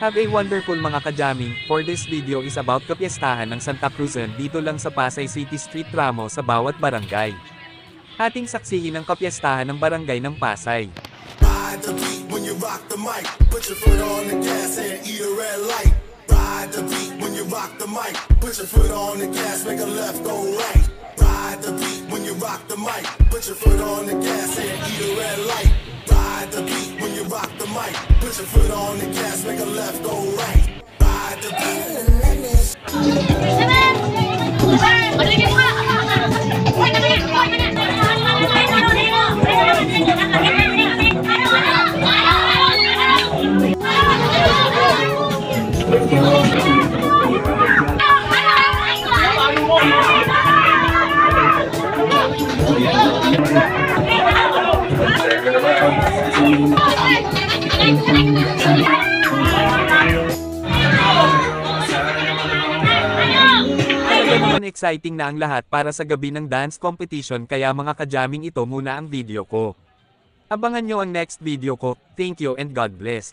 Have a wonderful mga ka-jamming. For this video is about kapiestahan ng Santa Cruzan dito lang sa Pasay City Street Tramo sa bawat barangay. Ating saksihin ang kapiestahan ng barangay ng Pasay. Ride the beat when you rock the mic. Put your foot on the gas and eat a red light. Ride the beat when you rock the mic. Put your foot on the gas, make a left, go right. Ride the beat when you rock the mic. Put your foot on the gas and eat a red light. Ride the beat when you rock the mic. Put your foot on the gas, make a left, go right. Ride the beat. Exciting na ang lahat para sa gabi ng dance competition kaya mga ka-jamming ito muna ang video ko. Abangan nyo ang next video ko. Thank you and God bless.